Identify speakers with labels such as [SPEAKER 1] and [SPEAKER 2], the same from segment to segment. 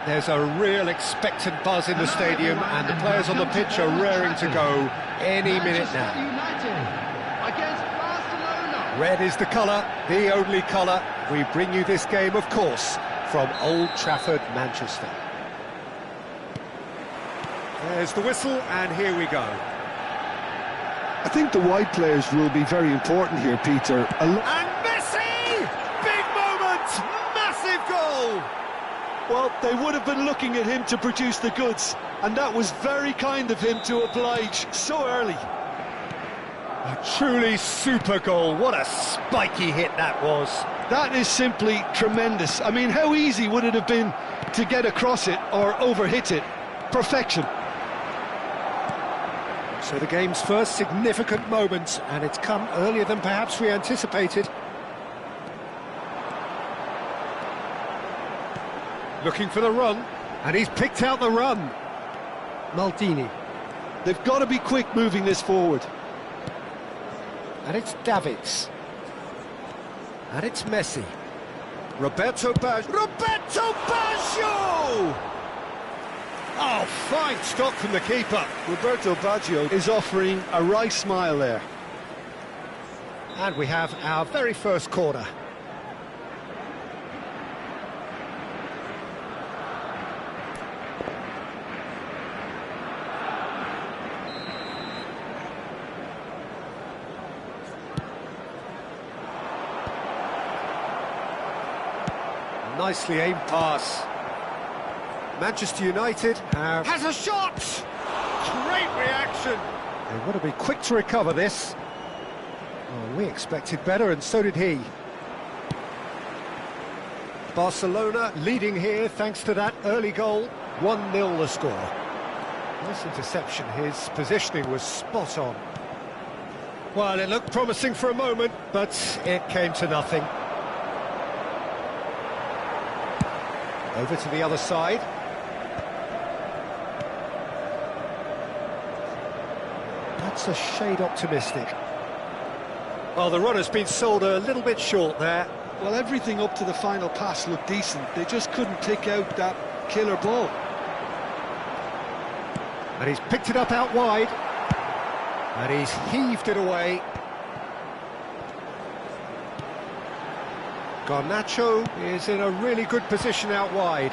[SPEAKER 1] There's a real expectant buzz in the stadium, and the players on the pitch are raring to go any minute now. Red is the colour, the only colour. We bring you this game, of course, from Old Trafford, Manchester. There's the whistle, and here we go.
[SPEAKER 2] I think the wide players will be very important here, Peter.
[SPEAKER 1] And Messi! Big moment! Massive goal!
[SPEAKER 2] Well, they would have been looking at him to produce the goods, and that was very kind of him to oblige so early.
[SPEAKER 1] A truly super goal. What a spiky hit that was.
[SPEAKER 2] That is simply tremendous. I mean, how easy would it have been to get across it or overhit it? Perfection.
[SPEAKER 1] So the game's first significant moment, and it's come earlier than perhaps we anticipated. Looking for the run, and he's picked out the run. Maldini.
[SPEAKER 2] They've got to be quick moving this forward.
[SPEAKER 1] And it's Davids. And it's Messi. Roberto Baggio. Roberto Baggio! Oh, fine stop from the keeper.
[SPEAKER 2] Roberto Baggio is offering a wry smile there.
[SPEAKER 1] And we have our very first corner. Nicely aimed pass. Manchester United has a shot! Great reaction! They want to be quick to recover this. Oh, we expected better, and so did he. Barcelona leading here thanks to that early goal. 1-0 the score. Nice interception, his positioning was spot on. Well, it looked promising for a moment, but it came to nothing. Over to the other side. That's a shade optimistic. Well, the run has been sold a little bit short there.
[SPEAKER 2] Well, everything up to the final pass looked decent. They just couldn't pick out that killer ball.
[SPEAKER 1] And he's picked it up out wide. And he's heaved it away. Garnacho is in a really good position out wide.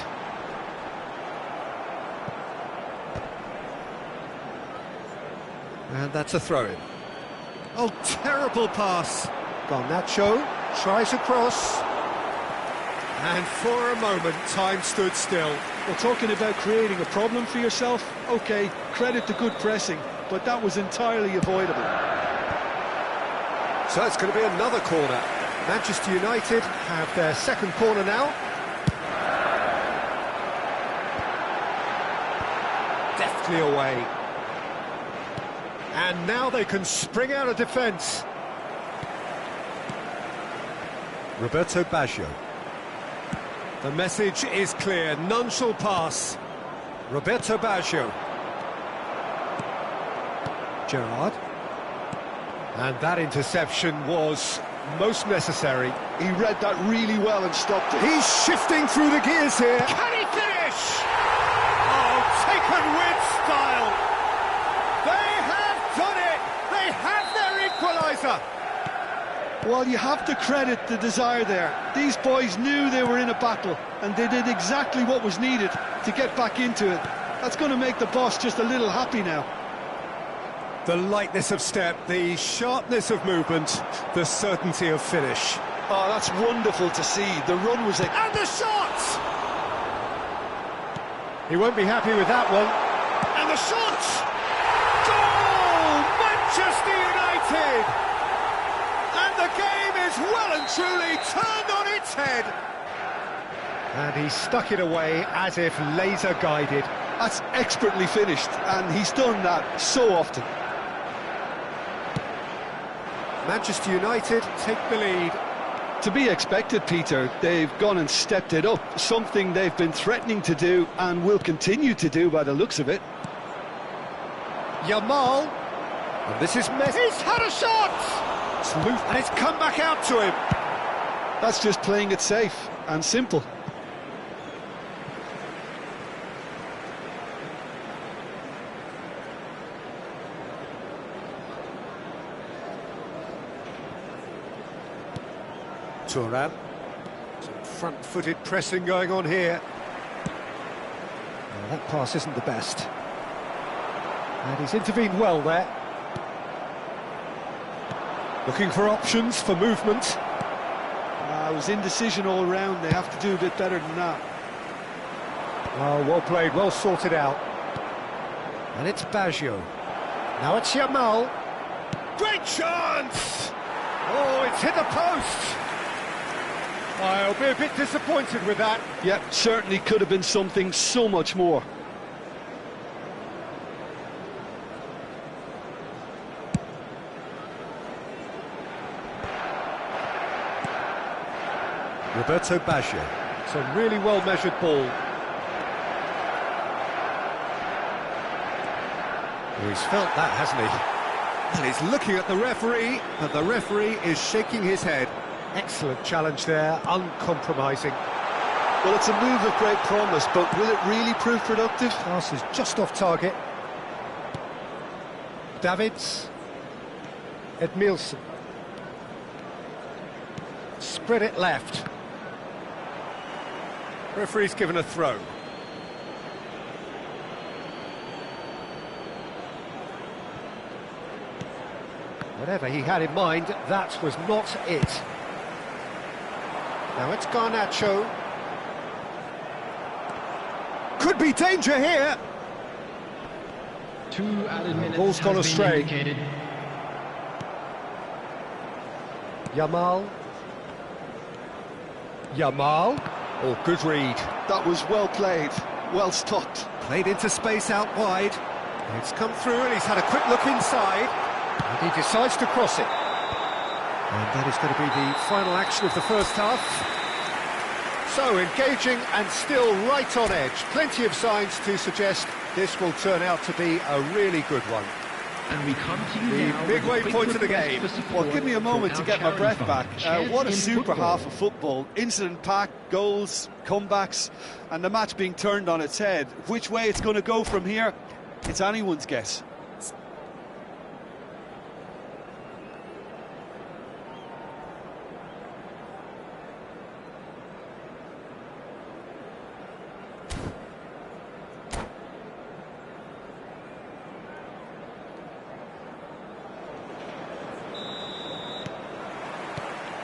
[SPEAKER 1] And that's a throw-in. Oh, terrible pass. Garnacho tries a cross. And for a moment, time stood still.
[SPEAKER 2] Well, talking about creating a problem for yourself, OK, credit to good pressing, but that was entirely avoidable.
[SPEAKER 1] So it's going to be another corner. Manchester United have their second corner now. Deftly away. And now they can spring out of defence. Roberto Baggio. The message is clear, none shall pass. Roberto Baggio. Gerrard. And that interception was most necessary.
[SPEAKER 2] He read that really well and stopped it.
[SPEAKER 1] He's shifting through the gears here. Can he finish? Oh, taken with style. They have done it. They have their equaliser.
[SPEAKER 2] Well, you have to credit the desire there. These boys knew they were in a battle, and they did exactly what was needed to get back into it. That's going to make the boss just a little happy now.
[SPEAKER 1] The lightness of step, the sharpness of movement, the certainty of finish.
[SPEAKER 2] Oh, that's wonderful to see. The run was...
[SPEAKER 1] And the shot! He won't be happy with that one. And the shot! Goal! Manchester United! And the game is well and truly turned on its head. And he stuck it away as if laser-guided.
[SPEAKER 2] That's expertly finished, and he's done that so often.
[SPEAKER 1] Manchester United take the lead.
[SPEAKER 2] To be expected, Peter. They've gone and stepped it up, something they've been threatening to do and will continue to do by the looks of it.
[SPEAKER 1] Yamal, and this is Messi. He's had a shot! It's loose, and it's come back out to him.
[SPEAKER 2] That's just playing it safe and simple.
[SPEAKER 1] Thuram. Some front-footed pressing going on here. That pass isn't the best. And he's intervened well there. Looking for options for movement.
[SPEAKER 2] It was indecision all round. They have to do a bit better than that.
[SPEAKER 1] Oh, well played, well sorted out. And it's Baggio. Now it's Yamal. Great chance! Oh, it's hit the post! I'll be a bit disappointed with that.
[SPEAKER 2] Yeah, certainly could have been something so much more.
[SPEAKER 1] Roberto Baggio. It's a really well-measured ball. Well, he's felt that, hasn't he? And he's looking at the referee, but the referee is shaking his head. Excellent challenge there, uncompromising.
[SPEAKER 2] Well, it's a move of great promise, but will it really prove productive?
[SPEAKER 1] Pass is just off target. Davids. Edmilson. Spread it left. Referee's given a throw. Whatever he had in mind, that was not it. Now it's Garnacho. Could be danger here.
[SPEAKER 3] 2 added minutes.
[SPEAKER 1] Ball's gone astray. Yamal. Yamal. Oh, good read.
[SPEAKER 2] That was well played, well stopped.
[SPEAKER 1] Played into space out wide. It's come through and he's had a quick look inside. And he decides to cross it. And that is going to be the final action of the first half. So, engaging and still right on edge. Plenty of signs to suggest this will turn out to be a really good one.
[SPEAKER 3] And we come to you now
[SPEAKER 1] big
[SPEAKER 3] with a
[SPEAKER 1] way
[SPEAKER 3] quick
[SPEAKER 1] point of the
[SPEAKER 3] request
[SPEAKER 1] game.
[SPEAKER 3] for support
[SPEAKER 2] Well, give me a moment
[SPEAKER 3] for
[SPEAKER 2] to get my
[SPEAKER 3] our
[SPEAKER 2] breath
[SPEAKER 3] charity
[SPEAKER 2] back.
[SPEAKER 3] fund.
[SPEAKER 2] What a
[SPEAKER 3] Shares in
[SPEAKER 2] super
[SPEAKER 3] football.
[SPEAKER 2] half of football. Incident-packed, goals, comebacks, and the match being turned on its head. Which way it's going to go from here, it's anyone's guess.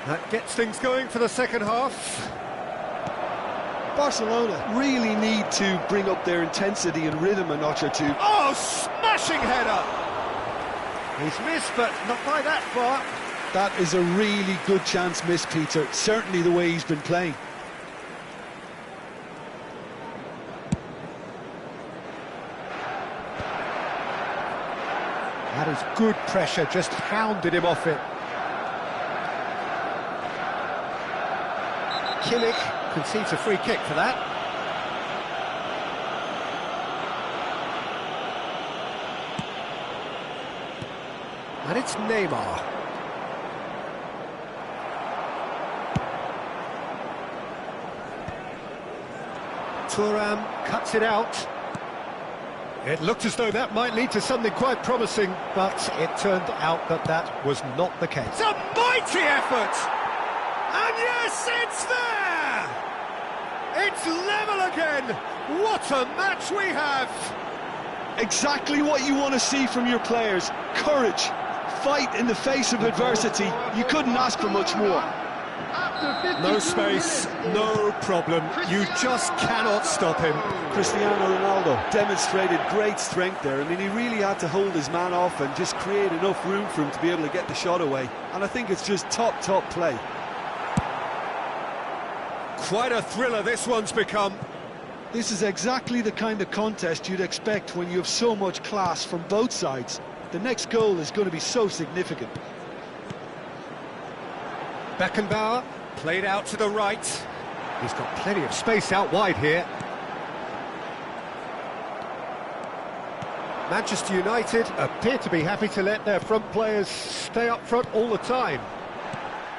[SPEAKER 1] That gets things going for the second half.
[SPEAKER 2] Barcelona really need to bring up their intensity and rhythm a notch or two.
[SPEAKER 1] Oh, smashing header! He's missed, but not by that far.
[SPEAKER 2] That is a really good chance missed, Peter. Certainly the way he's been playing.
[SPEAKER 1] That is good pressure, just hounded him off it. Kimmich concedes a free kick for that. And it's Neymar. Thuram cuts it out. It looked as though that might lead to something quite promising, but it turned out that that was not the case. It's a mighty effort! And yes, it's there! It's level again! What a match we have!
[SPEAKER 2] Exactly what you want to see from your players. Courage, fight in the face of adversity. You couldn't ask for much more.
[SPEAKER 1] No space, no problem. You just cannot stop him.
[SPEAKER 2] Cristiano Ronaldo demonstrated great strength there. I mean, he really had to hold his man off and just create enough room for him to be able to get the shot away. And I think it's just top play.
[SPEAKER 1] Quite a thriller this one's become.
[SPEAKER 2] This is exactly the kind of contest you'd expect when you have so much class from both sides. The next goal is going to be so significant.
[SPEAKER 1] Beckenbauer played out to the right. He's got plenty of space out wide here. Manchester United appear to be happy to let their front players stay up front all the time.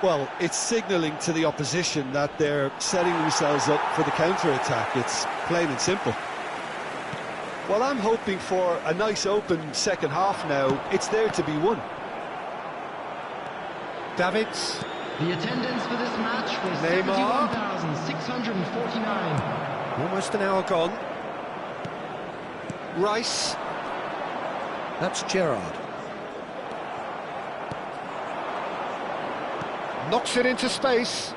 [SPEAKER 2] Well, it's signalling to the opposition that they're setting themselves up for the counter-attack. It's plain and simple. Well, I'm hoping for a nice open second half now. It's there to be won.
[SPEAKER 1] Davids.
[SPEAKER 3] The attendance for this match was
[SPEAKER 1] Neymar.
[SPEAKER 3] 71,649.
[SPEAKER 1] Almost an hour gone. Rice. That's Gerrard. Knocks it into space.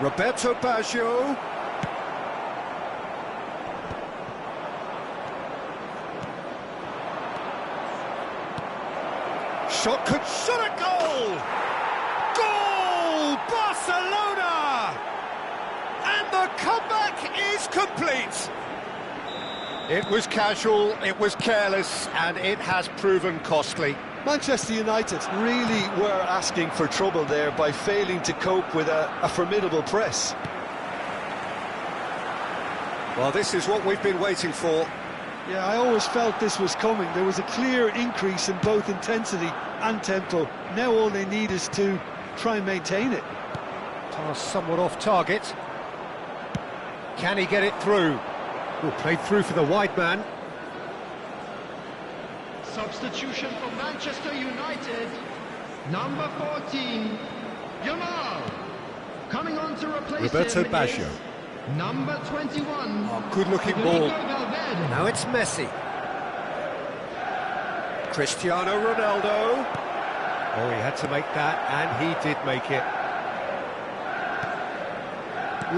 [SPEAKER 1] Roberto Baggio. Shot a goal! Goal! Barcelona! And the comeback is complete. It was casual, it was careless, and it has proven costly.
[SPEAKER 2] Manchester United really were asking for trouble there by failing to cope with a formidable press.
[SPEAKER 1] Well, this is what we've been waiting for.
[SPEAKER 2] Yeah, I always felt this was coming. There was a clear increase in both intensity and tempo. Now all they need is to try and maintain it.
[SPEAKER 1] Pass somewhat off target. Can he get it through? Oh, played through for the wide man.
[SPEAKER 3] Substitution for Manchester United. Number 14, Yamal. Coming on to replace
[SPEAKER 1] Roberto
[SPEAKER 3] him
[SPEAKER 1] Baggio.
[SPEAKER 3] is number 21.
[SPEAKER 1] Oh, good-looking ball.
[SPEAKER 3] Valverde.
[SPEAKER 1] Now it's Messi. Cristiano Ronaldo. Oh, he had to make that, and he did make it.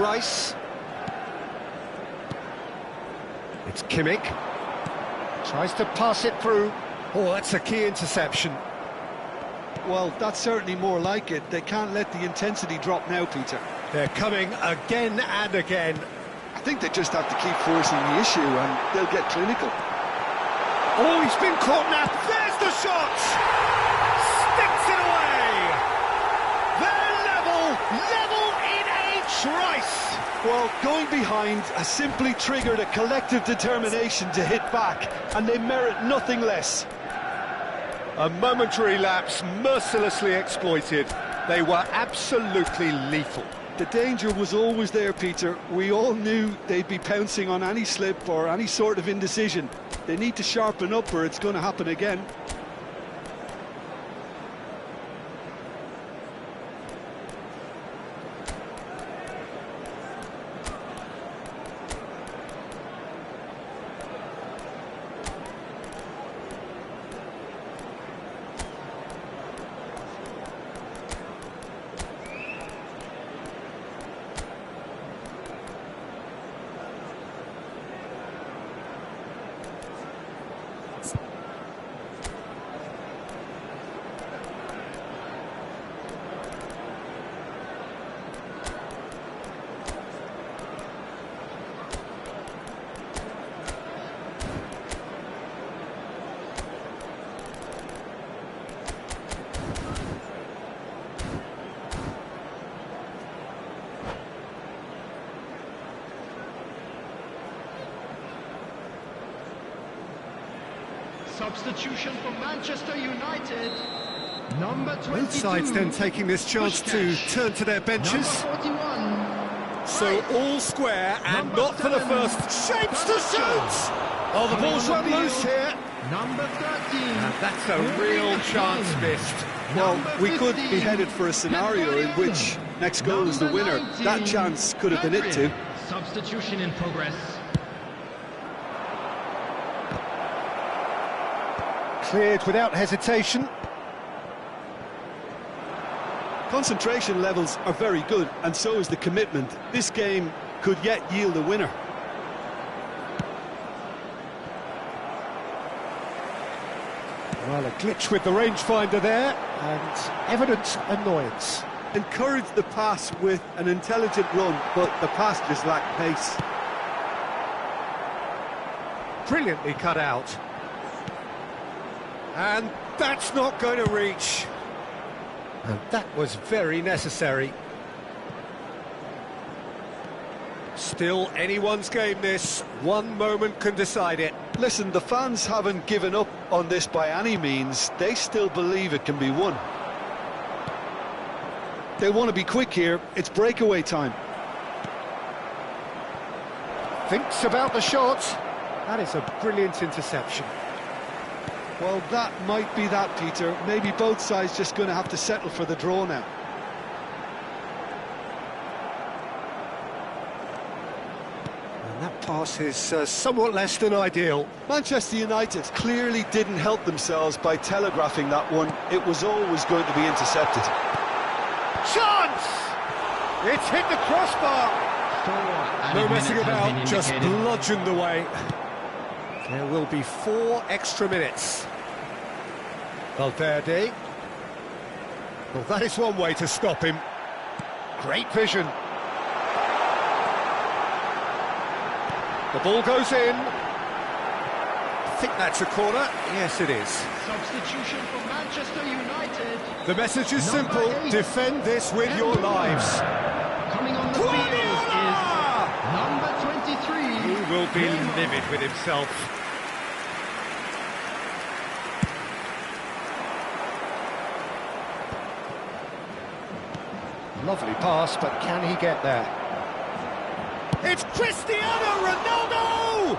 [SPEAKER 1] Rice. It's Kimmich. Tries to pass it through. Oh, that's a key interception.
[SPEAKER 2] Well, that's certainly more like it. They can't let the intensity drop now, Peter.
[SPEAKER 1] They're coming again and again.
[SPEAKER 2] I think they just have to keep forcing the issue and they'll get clinical.
[SPEAKER 1] Oh, he's been caught now. There's the shot! Sticks it away! They're level in H. Rice!
[SPEAKER 2] Well, going behind has simply triggered a collective determination to hit back, and they merit nothing less.
[SPEAKER 1] A momentary lapse mercilessly exploited. They were absolutely lethal.
[SPEAKER 2] The danger was always there, Peter. We all knew they'd be pouncing on any slip or any sort of indecision. They need to sharpen up or it's going to happen again.
[SPEAKER 3] Substitution for Manchester United. Number 22.
[SPEAKER 1] Both sides then taking this chance to turn to their benches.
[SPEAKER 3] Number 41.
[SPEAKER 1] So all square and
[SPEAKER 3] Number
[SPEAKER 1] not for the
[SPEAKER 3] 7.
[SPEAKER 1] first. Shapes to shoot! Oh, the ball's run loose here.
[SPEAKER 3] Number 13.
[SPEAKER 1] And that's a real chance missed.
[SPEAKER 2] Well,
[SPEAKER 3] Number
[SPEAKER 2] we could
[SPEAKER 3] 15.
[SPEAKER 2] be headed for a scenario in which next goal is the winner. That chance could have been it too.
[SPEAKER 3] Substitution in progress.
[SPEAKER 1] Cleared without hesitation.
[SPEAKER 2] Concentration levels are very good, and so is the commitment. This game could yet yield a winner.
[SPEAKER 1] Well, a glitch with the rangefinder there, and evident annoyance.
[SPEAKER 2] Encourage the pass with an intelligent run, but the pass just lacked pace.
[SPEAKER 1] Brilliantly cut out. And that's not going to reach. And that was very necessary. Still anyone's game this. One moment can decide it.
[SPEAKER 2] Listen, the fans haven't given up on this by any means. They still believe it can be won. They want to be quick here. It's breakaway time.
[SPEAKER 1] Thinks about the shot. That is a brilliant interception.
[SPEAKER 2] Well, that might be that, Peter. Maybe both sides just going to have to settle for the draw now.
[SPEAKER 1] And that pass is somewhat less than ideal.
[SPEAKER 2] Manchester United clearly didn't help themselves by telegraphing that one. It was always going to be intercepted.
[SPEAKER 1] Chance! It's hit the crossbar. No messing about, just bludgeoned away. There will be 4 extra minutes. Valverde. Well, that is one way to stop him. Great vision. The ball goes in. I think that's a corner. Yes, it is.
[SPEAKER 3] Substitution for Manchester United.
[SPEAKER 1] The message is simple. Defend this with your lives.
[SPEAKER 3] Coming on the field is number 23.
[SPEAKER 1] He will be livid with himself. Lovely pass, but can he get there? It's Cristiano Ronaldo!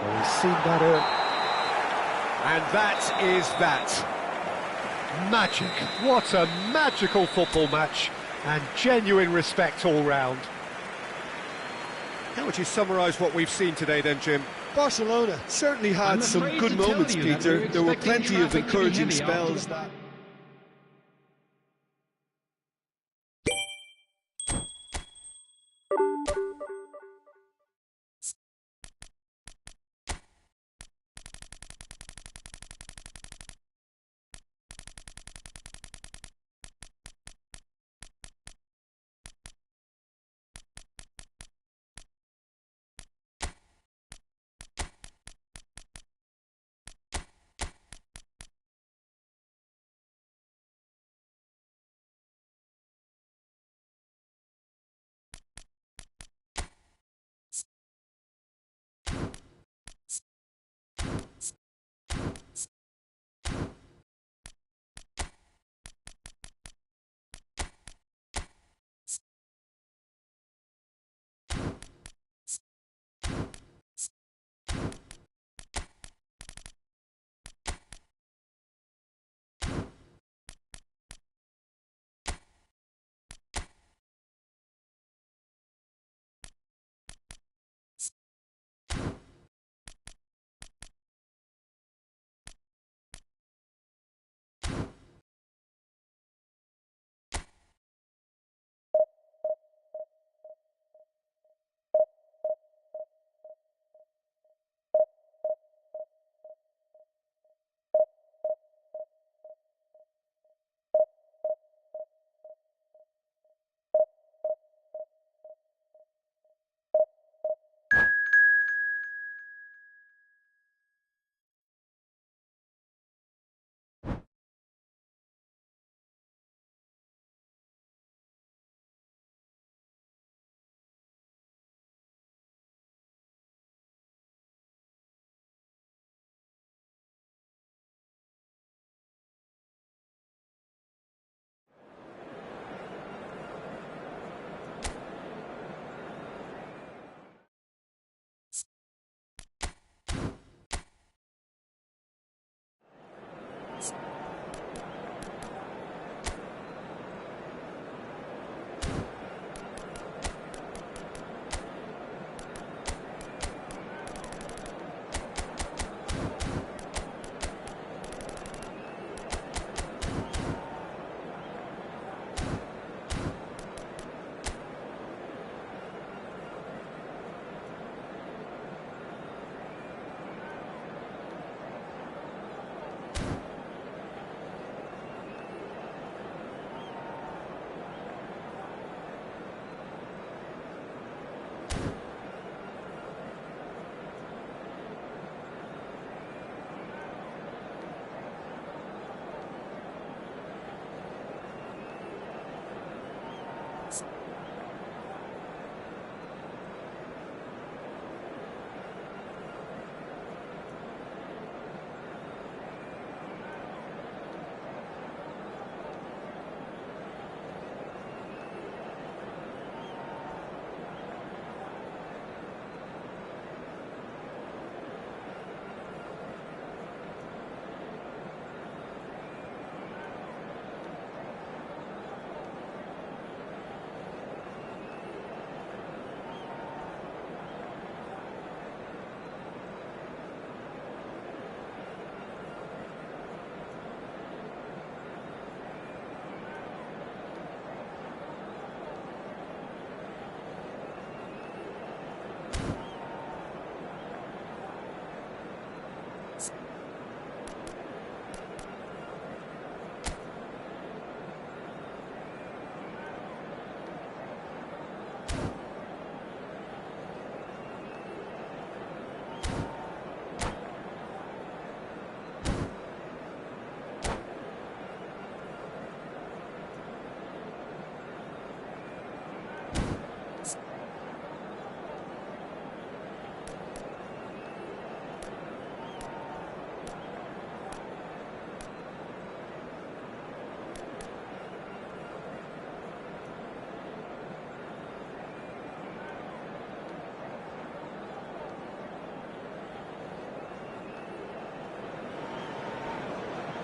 [SPEAKER 1] Well, we've seen that early. And that is that. Magic. What a magical football match. And genuine respect all round. How would you summarise what we've seen today then, Jim?
[SPEAKER 2] Barcelona certainly had some good moments, Peter. There were plenty of encouraging spells.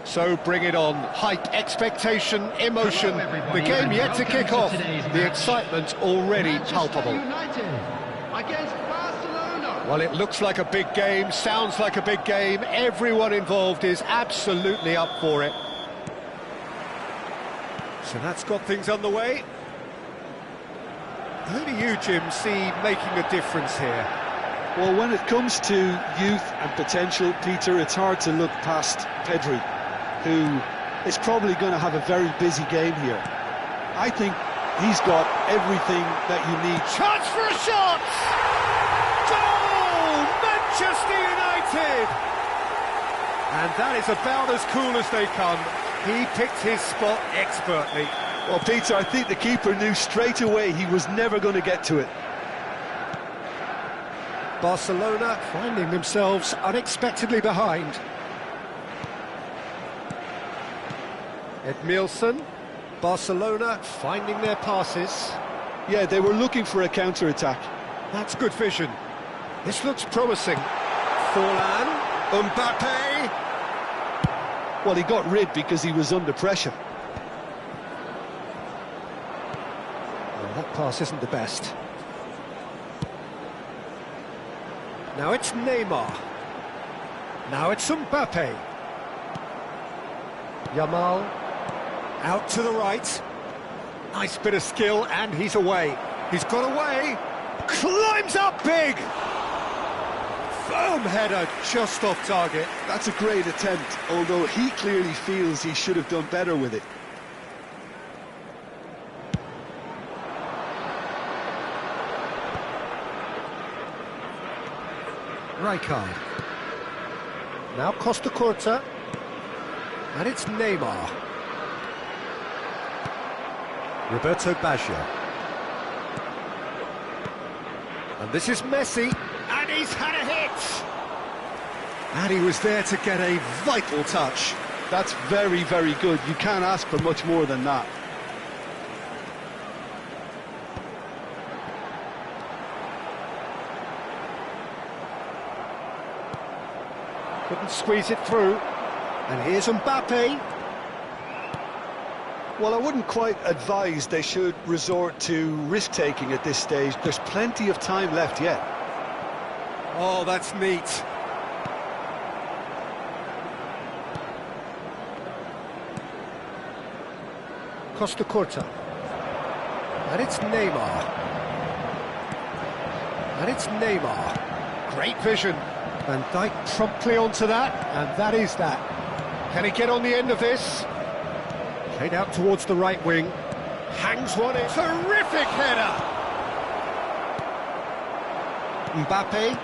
[SPEAKER 1] So bring it on. Hype, expectation, emotion. The game yet to kick off. The excitement already palpable.
[SPEAKER 3] Against Barcelona.
[SPEAKER 1] Well, it looks like a big game, sounds like a big game. Everyone involved is absolutely up for it. So that's got things underway. Who do you, Jim, see making a difference here?
[SPEAKER 2] Well, when it comes to youth and potential, Peter, it's hard to look past Pedri, who is probably going to have a very busy game here. I think he's got everything that you need.
[SPEAKER 1] Chance for a shot! Goal! Manchester United! And that is about as cool as they come. He picked his spot expertly.
[SPEAKER 2] Well, Peter, I think the keeper knew straight away he was never going to get to it.
[SPEAKER 1] Barcelona finding themselves unexpectedly behind. Edmilson. Barcelona finding their passes.
[SPEAKER 2] Yeah, they were looking for a counter-attack.
[SPEAKER 1] That's good vision. This looks promising. Forlan. Mbappe.
[SPEAKER 2] Well, he got rid because he was under pressure.
[SPEAKER 1] Well, that pass isn't the best. Now it's Neymar. Now it's Mbappe. Yamal. Out to the right. Nice bit of skill, and he's away. He's got away. Climbs up big. Firm header, just off target.
[SPEAKER 2] That's a great attempt, although he clearly feels he should have done better with it.
[SPEAKER 1] Rijkaard. Now Costa Curta. And it's Neymar. Roberto Baggio. And this is Messi. And he's had a hit! And he was there to get a vital touch.
[SPEAKER 2] That's very, very good. You can't ask for much more than that.
[SPEAKER 1] Couldn't squeeze it through. And here's Mbappe.
[SPEAKER 2] Well, I wouldn't quite advise they should resort to risk-taking at this stage. There's plenty of time left yet.
[SPEAKER 1] Oh, that's neat. Costa Curta. And it's Neymar. And it's Neymar. Great vision. Van Dijk promptly onto that, and that is that. Can he get on the end of this? Played out towards the right wing. Hangs one in. Terrific header! Mbappe.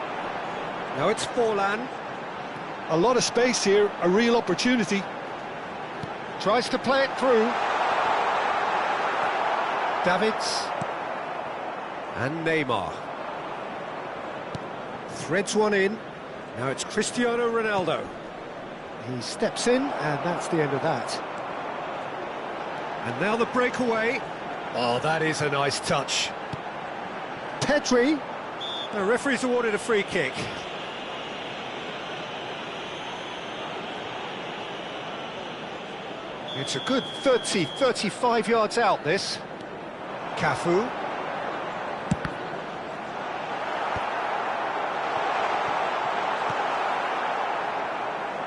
[SPEAKER 1] Now it's Forlan.
[SPEAKER 2] A lot of space here, a real opportunity.
[SPEAKER 1] Tries to play it through. Davids. And Neymar. Threads one in. Now it's Cristiano Ronaldo. He steps in, and that's the end of that. And now the breakaway. Oh, that is a nice touch. Pedri. The referee's awarded a free kick. It's a good 30, 35 yards out, this. Cafu.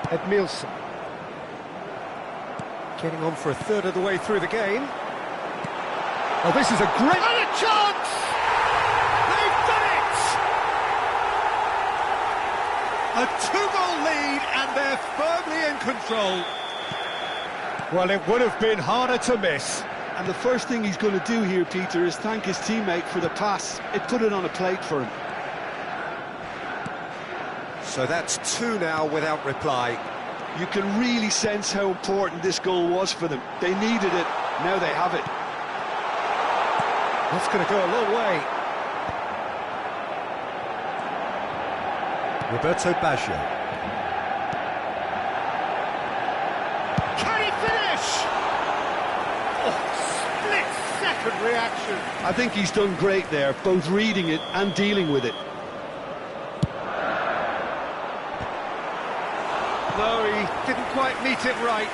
[SPEAKER 1] Edmilson. Getting on for a third of the way through the game. Oh, this is a great... And a chance! They've done it! A two-goal lead, and they're firmly in control. Well, it would have been harder to miss.
[SPEAKER 2] And the first thing he's going to do here, Peter, is thank his teammate for the pass. It put it on a plate for him.
[SPEAKER 1] So that's two now without reply.
[SPEAKER 2] You can really sense how important this goal was for them. They needed it, now they have it.
[SPEAKER 1] That's going to go a long way. Roberto Baggio. Can he finish? Oh, split-second reaction.
[SPEAKER 2] I think he's done great there, both reading it and dealing with it.
[SPEAKER 1] No, he didn't quite meet it right.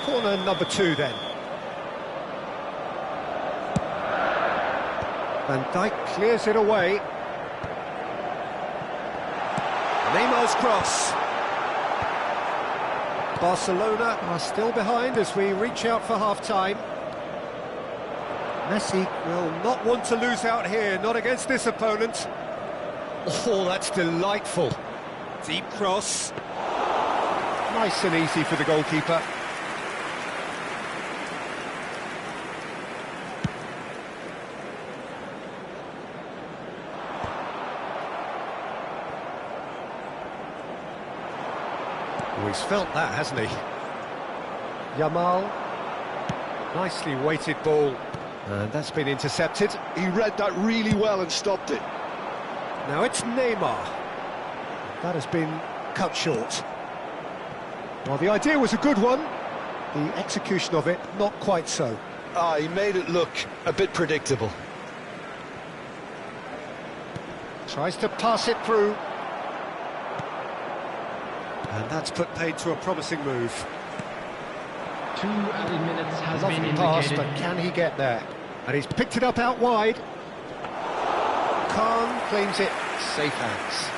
[SPEAKER 1] Corner number 2 then. Van Dijk clears it away. Neymar's cross. Barcelona are still behind as we reach out for half-time. Messi will not want to lose out here, not against this opponent. Oh, that's delightful. Deep cross. Nice and easy for the goalkeeper. Oh, he's felt that, hasn't he? Yamal. Nicely weighted ball. And that's been intercepted.
[SPEAKER 2] He read that really well and stopped it.
[SPEAKER 1] Now it's Neymar. That has been cut short. Well, the idea was a good one. The execution of it, not quite so.
[SPEAKER 2] He made it look a bit predictable.
[SPEAKER 1] Tries to pass it through. And that's put paid to a promising move.
[SPEAKER 3] 2 added minutes has
[SPEAKER 1] Lovely
[SPEAKER 3] been
[SPEAKER 1] pass,
[SPEAKER 3] indicated.
[SPEAKER 1] but can he get there? And he's picked it up out wide. Khan claims it, safe hands.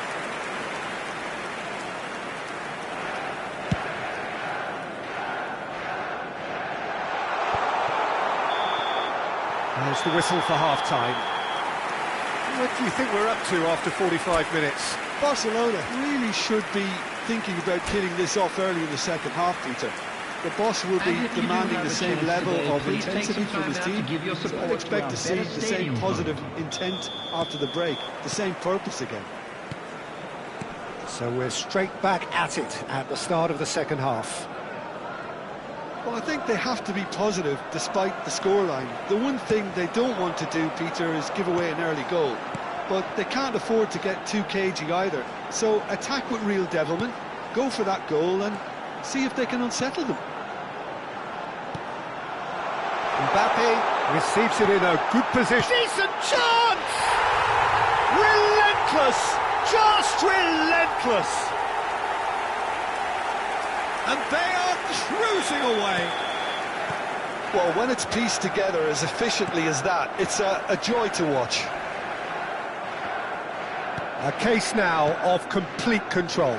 [SPEAKER 1] There's the whistle for half-time. What do you think we're up to after 45 minutes?
[SPEAKER 2] Barcelona really should be thinking about killing this off early in the second half, Peter. The boss will be
[SPEAKER 3] And if you do
[SPEAKER 2] demanding
[SPEAKER 3] have
[SPEAKER 2] the
[SPEAKER 3] a
[SPEAKER 2] same
[SPEAKER 3] chance
[SPEAKER 2] level
[SPEAKER 3] today,
[SPEAKER 2] of
[SPEAKER 3] please take
[SPEAKER 2] intensity
[SPEAKER 3] some
[SPEAKER 2] from
[SPEAKER 3] time
[SPEAKER 2] his
[SPEAKER 3] out to
[SPEAKER 2] team.
[SPEAKER 3] give your
[SPEAKER 2] So
[SPEAKER 3] support
[SPEAKER 2] I'd
[SPEAKER 3] to
[SPEAKER 2] expect
[SPEAKER 3] our
[SPEAKER 2] to see
[SPEAKER 3] better
[SPEAKER 2] the same
[SPEAKER 3] stadium
[SPEAKER 2] positive
[SPEAKER 3] partner.
[SPEAKER 2] intent after the break, the same purpose again.
[SPEAKER 1] So we're straight back at it at the start of the second half.
[SPEAKER 2] Well, I think they have to be positive despite the scoreline. The one thing they don't want to do, Peter, is give away an early goal. But they can't afford to get too cagey either. So attack with real devilment, go for that goal and see if they can unsettle them.
[SPEAKER 1] Mbappe receives it in a good position. Decent chance! Relentless! Just relentless! And they are cruising away.
[SPEAKER 2] Well, when it's pieced together as efficiently as that, it's a joy to watch.
[SPEAKER 1] A case now of complete control.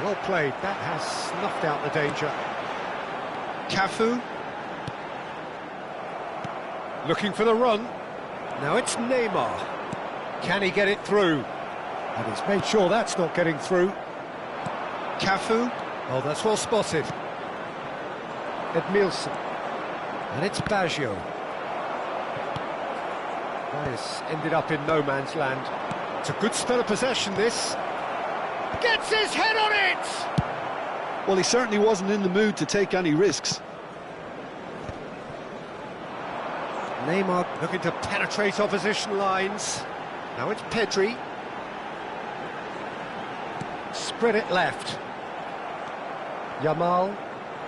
[SPEAKER 1] Well played, that has snuffed out the danger. Cafu. Looking for the run. Now it's Neymar. Can he get it through? And he's made sure that's not getting through. Cafu. Oh, that's well spotted. Edmilson. And it's Baggio. That has ended up in no man's land. It's a good spell of possession, this. Gets his head on it!
[SPEAKER 2] Well, he certainly wasn't in the mood to take any risks.
[SPEAKER 1] Neymar looking to penetrate opposition lines. Now it's Pedri. Spread it left. Yamal.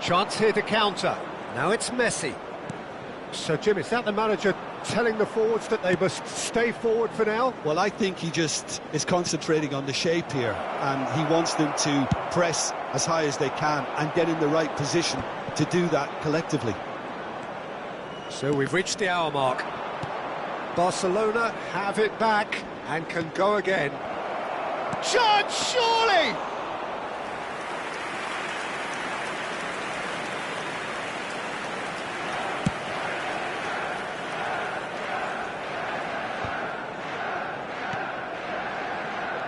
[SPEAKER 1] Chance here to counter. Now it's Messi. So, Jim, is that the manager telling the forwards that they must stay forward for now?
[SPEAKER 2] Well, I think he just is concentrating on the shape here, and he wants them to press as high as they can and get in the right position to do that collectively.
[SPEAKER 1] So we've reached the hour mark. Barcelona have it back and can go again. Chance, surely!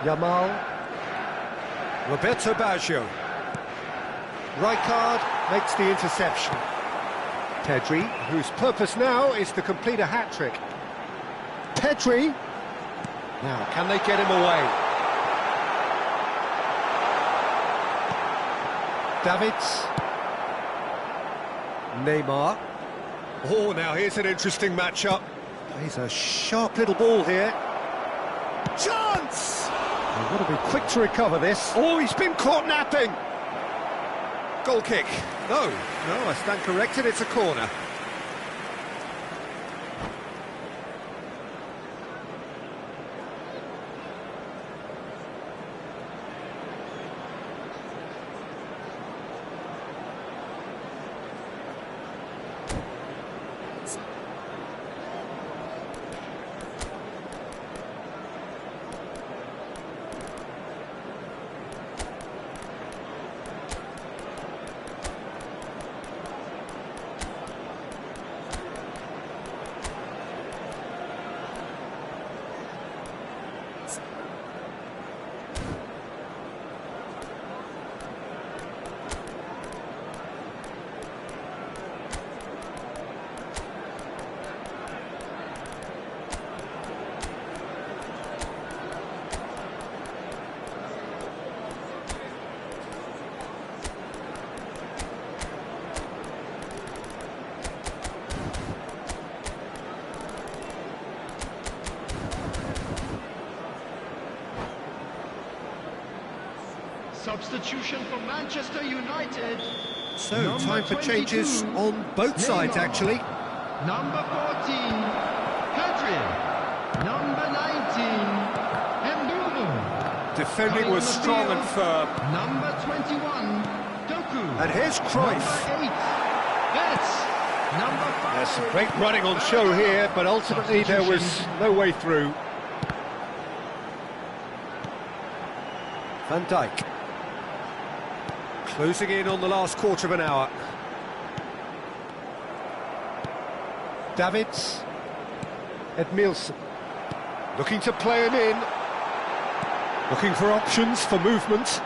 [SPEAKER 1] Yamal. Roberto Baggio. Rijkaard makes the interception. Pedri, whose purpose now is to complete a hat-trick. Pedri. Now, can they get him away? Davids. Neymar. Oh, now here's an interesting matchup. He's a sharp little ball here. Chance! They've got to be quick to recover this. Oh, he's been caught napping. Goal kick. No, I stand corrected, it's a corner.
[SPEAKER 3] substitution for Manchester United.
[SPEAKER 1] So,
[SPEAKER 3] Number
[SPEAKER 1] time for
[SPEAKER 3] 22,
[SPEAKER 1] changes on both sides,
[SPEAKER 3] Neymar.
[SPEAKER 1] actually.
[SPEAKER 3] Number 14, Pedri. Number 19, Mbeumo.
[SPEAKER 1] Defending
[SPEAKER 3] Coming
[SPEAKER 1] was
[SPEAKER 3] on the
[SPEAKER 1] strong
[SPEAKER 3] field,
[SPEAKER 1] and firm.
[SPEAKER 3] Number 21, Doku.
[SPEAKER 1] And here's Cruyff.
[SPEAKER 3] Number 8, Betts. Number 5.
[SPEAKER 1] There's some great running on show here, but ultimately there was no way through. Van Dijk. Closing in on the last quarter of an hour. Davids. Edmilson. Looking to play him in. Looking for options for movement.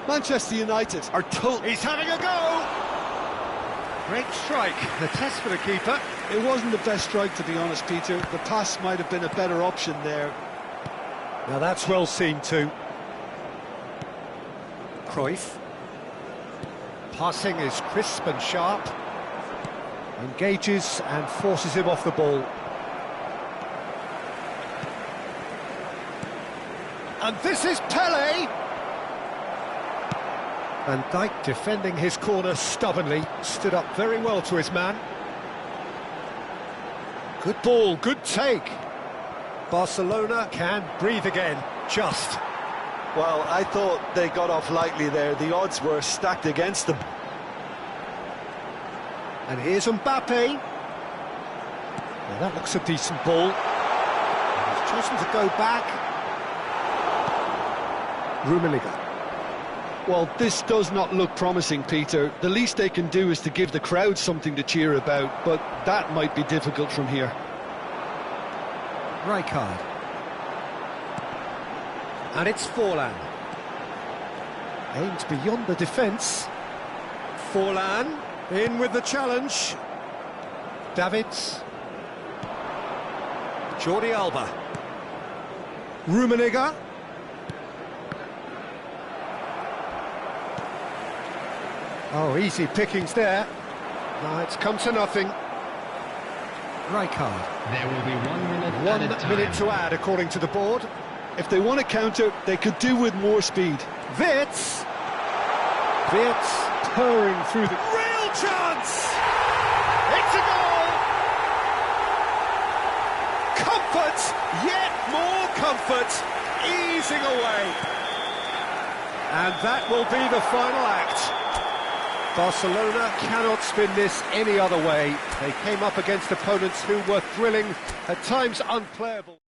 [SPEAKER 2] Manchester United are totally...
[SPEAKER 1] He's having a go! Great strike. The test for the keeper.
[SPEAKER 2] It wasn't the best strike, to be honest, Peter. The pass might have been a better option there.
[SPEAKER 1] Now that's well seen too. Cruyff. Passing is crisp and sharp. Engages and forces him off the ball. And this is Pele! Van Dijk defending his corner stubbornly. Stood up very well to his man. Good ball, good take. Barcelona can breathe again, just.
[SPEAKER 2] Well, I thought they got off lightly there. The odds were stacked against them.
[SPEAKER 1] And here's Mbappe. Now that looks a decent ball. And he's chosen to go back. Rummenigge.
[SPEAKER 2] Well, this does not look promising, Peter. The least they can do is to give the crowd something to cheer about, but that might be difficult from here.
[SPEAKER 1] Rijkaard. And it's Forlan. Aimed beyond the defence. Forlan in with the challenge. Davids. Jordi Alba. Rummenigge. Oh, easy pickings there. Now it's come to nothing. Rijkaard.
[SPEAKER 3] There will be 1 minute
[SPEAKER 1] 1
[SPEAKER 3] added time.
[SPEAKER 1] minute to add, according to the board.
[SPEAKER 2] If they want to counter, they could do with more speed.
[SPEAKER 1] Wirtz. Wirtz purring through the... Real chance! It's a goal! Comfort, yet more comfort, easing away. And that will be the final act. Barcelona cannot spin this any other way. They came up against opponents who were thrilling, at times unplayable.